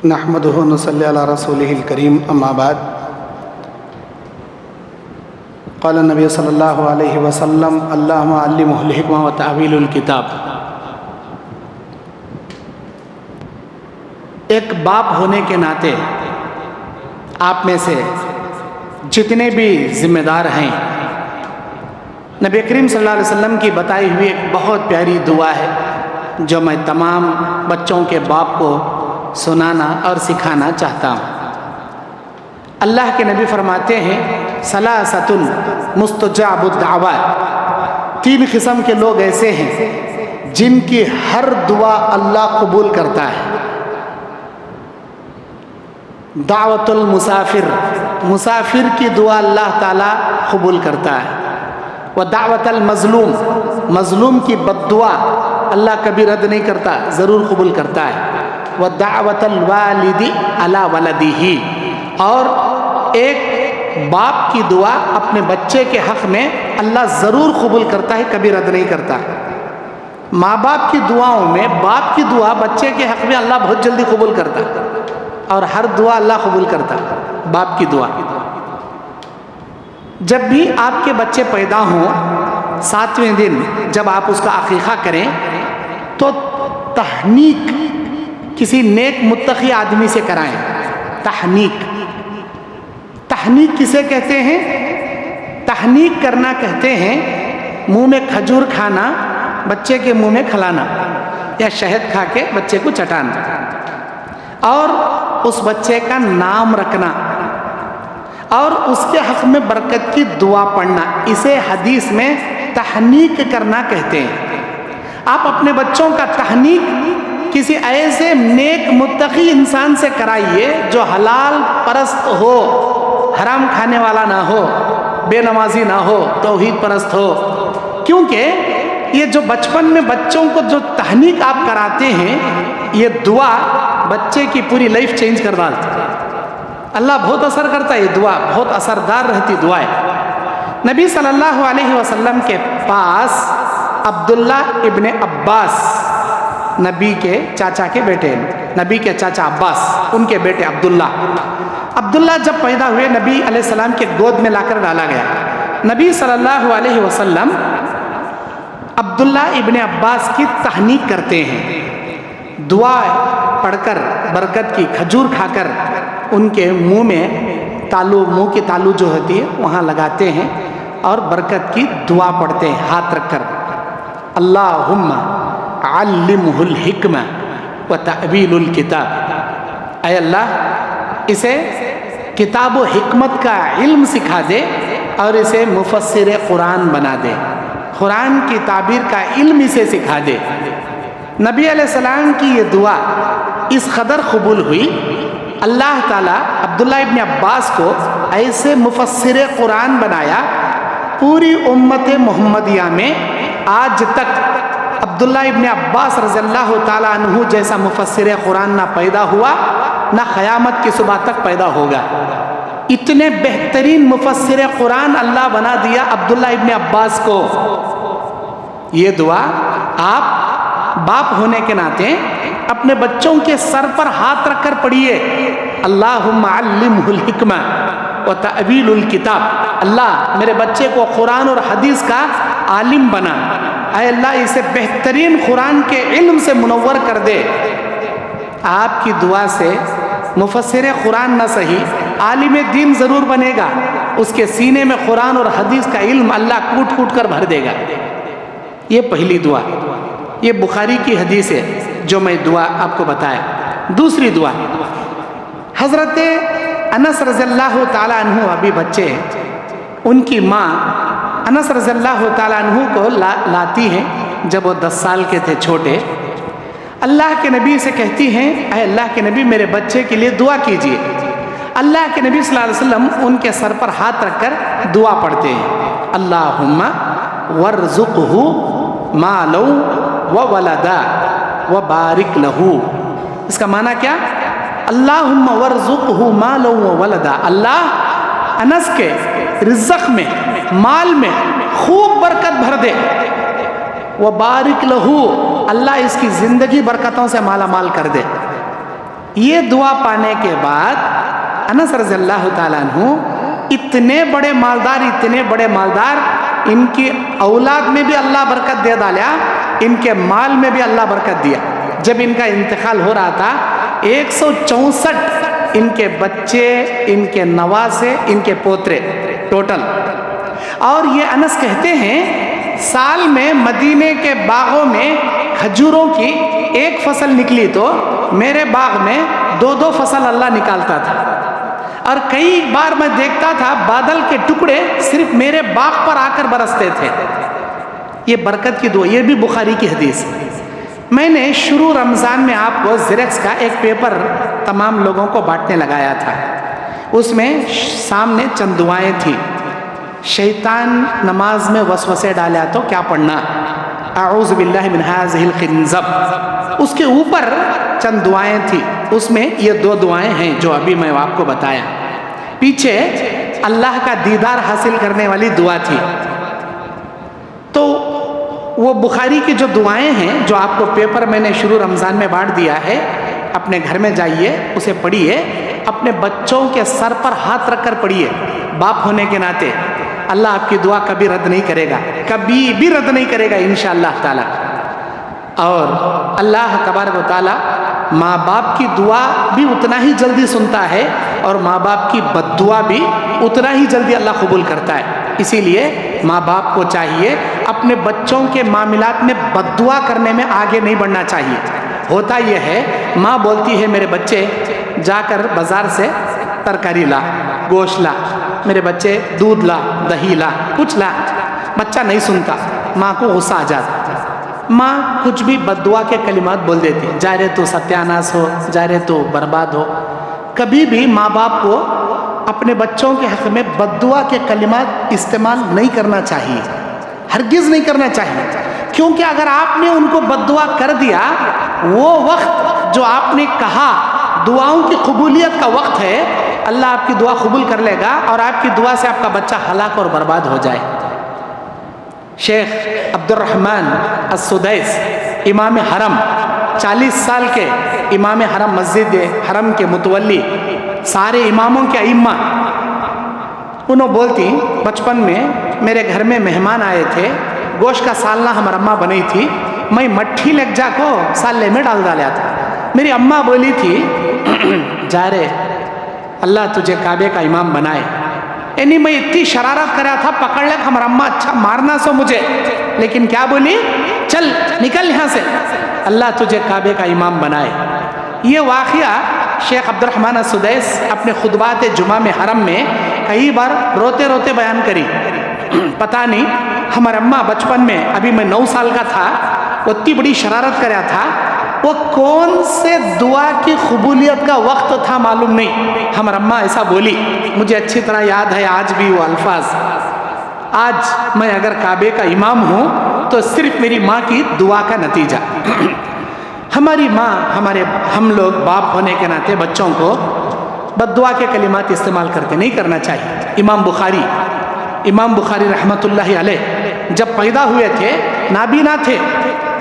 نحمدہ و نصلی علی رسولہ الکریم اما بعد قال النبی صلی اللہ علیہ وسلم اللہم علمہ الحکمہ و تعویل الکتاب۔ ایک باپ ہونے کے ناطے آپ میں سے جتنے بھی ذمہ دار ہیں، نبی کریم صلی اللہ علیہ وسلم کی بتائی ہوئی ایک بہت پیاری دعا ہے جو میں تمام بچوں کے باپ کو سنانا اور سکھانا چاہتا ہوں۔ اللہ کے نبی فرماتے ہیں ثلاثۃ مستجاب الدعوات، تین قسم کے لوگ ایسے ہیں جن کی ہر دعا اللہ قبول کرتا ہے۔ دعوت المسافر، مسافر کی دعا اللہ تعالیٰ قبول کرتا ہے۔ ودعوت المظلوم، مظلوم کی بد دعا اللہ کبھی رد نہیں کرتا، ضرور قبول کرتا ہے۔ ودعوت الوالد علی ولدہ، اور ایک باپ کی دعا اپنے بچے کے حق میں اللہ ضرور قبول کرتا ہے، کبھی رد نہیں کرتا۔ ماں باپ کی دعاؤں میں باپ کی دعا بچے کے حق میں اللہ بہت جلدی قبول کرتا ہے، اور ہر دعا اللہ قبول کرتا ہے باپ کی دعا۔ جب بھی آپ کے بچے پیدا ہوں، 7ویں دن جب آپ اس کا عقیقہ کریں تو تحنیک کسی نیک متقی آدمی سے کرائیں۔ تحنیک، تحنیک کسے کہتے ہیں؟ تحنیک کرنا کہتے ہیں منہ میں کھجور کھانا، بچے کے منہ میں کھلانا، یا شہد کھا کے بچے کو چٹانا، اور اس بچے کا نام رکھنا، اور اس کے حق میں برکت کی دعا پڑھنا، اسے حدیث میں تحنیک کرنا کہتے ہیں۔ آپ اپنے بچوں کا تحنیک کسی ایسے نیک متقی انسان سے کرائیے جو حلال پرست ہو، حرام کھانے والا نہ ہو، بے نمازی نہ ہو، توحید پرست ہو، کیونکہ یہ جو بچپن میں بچوں کو جو تحنیک آپ کراتے ہیں، یہ دعا بچے کی پوری لائف چینج کر ڈالتی ہے۔ اللہ بہت اثر کرتا ہے، یہ دعا بہت اثردار رہتی دعا ہے۔ نبی صلی اللہ علیہ وسلم کے پاس عبداللہ ابن عباس، نبی کے چاچا کے بیٹے، نبی کے چاچا عباس، ان کے بیٹے عبداللہ جب پیدا ہوئے نبی علیہ السلام کے گود میں لا کر ڈالا گیا۔ نبی صلی اللہ علیہ وسلم عبداللہ ابن عباس کی تحنیک کرتے ہیں، دعا پڑھ کر، برکت کی کھجور کھا کر ان کے منہ میں تالو، منہ کی تالو جو ہوتی ہے وہاں لگاتے ہیں اور برکت کی دعا پڑھتے ہیں ہاتھ رکھ کر۔ اللہم علمہ الحکمہ وتعویل الکتاب، اے اللہ اسے کتاب و حکمت کا علم سکھا دے اور اسے مفسر قرآن بنا دے، قرآن کی تعبیر کا علم اسے سکھا دے۔ نبی علیہ السلام کی یہ دعا اس قدر قبول ہوئی، اللہ تعالیٰ عبداللہ ابن عباس کو ایسے مفسر قرآن بنایا، پوری امت محمدیہ میں آج تک عبداللہ ابن عباس رضی اللہ تعالیٰ عنہ جیسا مفسر قرآن نہ پیدا ہوا، نہ قیامت کی صبح تک پیدا ہوگا۔ اتنے بہترین مفسر قرآن اللہ بنا دیا عبداللہ ابن عباس کو۔ یہ دعا آپ باپ ہونے کے ناطے اپنے بچوں کے سر پر ہاتھ رکھ کر پڑھیے، اللہم علمہ الحکمہ وتعویل الکتاب، اللہ میرے بچے کو قرآن اور حدیث کا عالم بنا، اے اللہ اسے بہترین قرآن کے علم سے منور کر دے۔ آپ کی دعا سے مفسر قرآن نہ صحیح، عالم دین ضرور بنے گا، اس کے سینے میں قرآن اور حدیث کا علم اللہ کوٹ کوٹ کر بھر دے گا۔ یہ پہلی دعا، یہ بخاری کی حدیث ہے جو میں دعا آپ کو بتایا۔ دوسری دعا، حضرت انس رضی اللہ تعالیٰ عنہ ابھی بچے ہیں، ان کی ماں انس رضی اللہ تعالیٰ عنہ کو لاتی ہیں جب وہ 10 سال کے تھے، چھوٹے۔ اللہ کے نبی سے کہتی ہیں اے اللہ کے نبی میرے بچے کے لیے دعا کیجیے۔ اللہ کے نبی صلی اللہ علیہ وسلم ان کے سر پر ہاتھ رکھ کر دعا پڑھتے ہیں، اللہم ورزقہ مالا وولدا وبارک لہ۔ اس کا معنی کیا؟ اللہم ورزقہ مالا وولدا، اللہ انس کے رزق میں، مال میں خوب برکت بھر دے، وبارک لہو، اللہ اس کی زندگی برکتوں سے مالا مال کر دے۔ یہ دعا پانے کے بعد انس رضی اللہ تعالیٰ عنہ اتنے بڑے مالدار، ان کی اولاد میں بھی اللہ برکت دے ڈالا، ان کے مال میں بھی اللہ برکت دیا۔ جب ان کا انتقال ہو رہا تھا 164 ان کے بچے، ان کے نواسے، ان کے پوترے ٹوٹل۔ اور یہ انس کہتے ہیں سال میں مدینے کے باغوں میں کھجوروں کی ایک فصل نکلی تو میرے باغ میں 2 فصل اللہ نکالتا تھا، اور کئی بار میں دیکھتا تھا بادل کے ٹکڑے صرف میرے باغ پر آ کر برستے تھے۔ یہ برکت کی دعا، یہ بھی بخاری کی حدیث۔ میں نے شروع رمضان میں آپ کو زیرکس کا ایک پیپر تمام لوگوں کو بانٹنے لگایا تھا، اس میں سامنے چند دعائیں تھیں۔ شیطان نماز میں وسوسے ڈالا تو کیا پڑھنا؟ اعوذ باللہ من ھذہ الخنزب۔ اس کے اوپر چند دعائیں تھیں، اس میں یہ 2 دعائیں ہیں جو ابھی میں آپ کو بتایا۔ پیچھے اللہ کا دیدار حاصل کرنے والی دعا تھی۔ تو وہ بخاری کی جو دعائیں ہیں جو آپ کو پیپر میں نے شروع رمضان میں بانٹ دیا ہے، اپنے گھر میں جائیے، اسے پڑھیے، اپنے بچوں کے سر پر ہاتھ رکھ کر پڑھیے۔ باپ ہونے کے ناطے اللہ آپ کی دعا کبھی رد نہیں کرے گا، کبھی بھی رد نہیں کرے گا انشاءاللہ تعالی۔ اور اللہ تبارک و تعالی ماں باپ کی دعا بھی اتنا ہی جلدی سنتا ہے، اور ماں باپ کی بد دعا بھی اتنا ہی جلدی اللہ قبول کرتا ہے۔ اسی لیے ماں باپ کو چاہیے اپنے بچوں کے معاملات میں بد دعا کرنے میں آگے نہیں بڑھنا چاہیے۔ ہوتا یہ ہے ماں بولتی ہے میرے بچے جا کر بازار سے ترکاری لا، گوشت لا، میرے بچے دودھ لا، دہی لا، کچھ لا، بچہ نہیں سنتا، ماں کو غصہ آ جاتا، ماں کچھ بھی بد دعا کے کلمات بول دیتی، جا رہے تو ستیاناس ہو، جا رہے تو برباد ہو۔ کبھی بھی ماں باپ کو اپنے بچوں کے حق میں بد دعا کے کلمات استعمال نہیں کرنا چاہیے، ہرگز نہیں کرنا چاہیے، کیونکہ اگر آپ نے ان کو بد دعا کر دیا، وہ وقت جو آپ نے کہا دعاؤں کی قبولیت کا وقت ہے، اللہ آپ کی دعا قبول کر لے گا، اور آپ کی دعا سے آپ کا بچہ ہلاک اور برباد ہو جائے۔ شیخ عبد الرحمن السدیس امام حرم، 40 سال کے امام حرم، مسجد حرم کے متولی، سارے اماموں کے ائمہ، انہوں بولتی بچپن میں میرے گھر میں مہمان آئے تھے، گوشت کا سالنا ہمارا اماں بنی تھی، میں مٹھی لگ جا کو سالنے میں ڈال ڈالا تھا۔ میری اماں بولی تھی جا رے اللہ تجھے کعبے کا امام بنائے، یعنی میں اتنی شرارت کرا تھا، پکڑ لے ہمارا اماں اچھا مارنا سو مجھے، لیکن کیا بولی؟ چل نکل یہاں سے، اللہ تجھے کعبے کا امام بنائے۔ یہ واقعہ شیخ عبد الرحمن السدیس اپنے خطبات جمعہ میں حرم میں کئی بار روتے روتے بیان کری۔ پتہ نہیں ہمارا اماں بچپن میں، ابھی میں 9 سال کا تھا، اتنی بڑی شرارت کرا تھا، وہ کون سے دعا کی قبولیت کا وقت تھا معلوم نہیں، ہمارا اماں ایسا بولی، مجھے اچھی طرح یاد ہے آج بھی وہ الفاظ۔ آج میں اگر کعبے کا امام ہوں تو صرف میری ماں کی دعا کا نتیجہ۔ ہماری ماں، ہم لوگ باپ ہونے کے ناطے بچوں کو بد دعا کے کلمات استعمال کرتے نہیں کرنا چاہیے۔ امام بخاری رحمۃ اللہ علیہ جب پیدا ہوئے تھے نابینا تھے،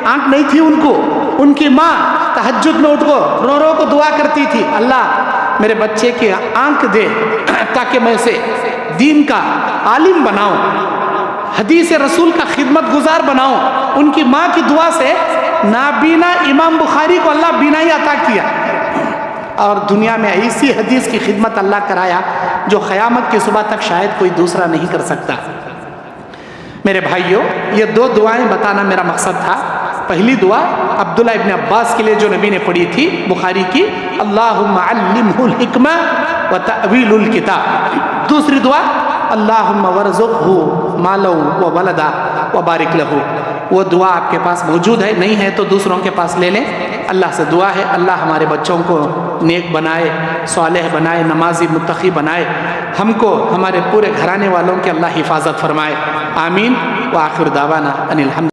آنکھ نہیں تھی ان کو، ان کی ماں تہجد میں اٹھ کو رو رو کو دعا کرتی تھی، اللہ میرے بچے کی آنکھ دے تاکہ میں اسے دین کا عالم بناؤں، حدیث رسول کا خدمت گزار بناؤں۔ ان کی ماں کی دعا سے نابینا امام بخاری کو اللہ بینائی عطا کیا، اور دنیا میں ایسی حدیث کی خدمت اللہ کرایا جو قیامت کی صبح تک شاید کوئی دوسرا نہیں کر سکتا۔ میرے بھائیوں، یہ 2 دعائیں بتانا میرا مقصد تھا۔ پہلی دعا عبداللہ ابن عباس کے لیے جو نبی نے پڑھی تھی بخاری کی، اللہم علمہ الحکمہ وتأویل الکتاب۔ دوسری دعا اللہم ورزقہ مالا وولدا وبارک لہ۔ وہ دعا آپ کے پاس موجود ہے، نہیں ہے تو دوسروں کے پاس لے لیں۔ اللہ سے دعا ہے اللہ ہمارے بچوں کو نیک بنائے، صالح بنائے، نمازی متقی بنائے، ہم کو ہمارے پورے گھرانے والوں کے اللہ حفاظت فرمائے، آمین۔ وآخر دعوانا ان الحمد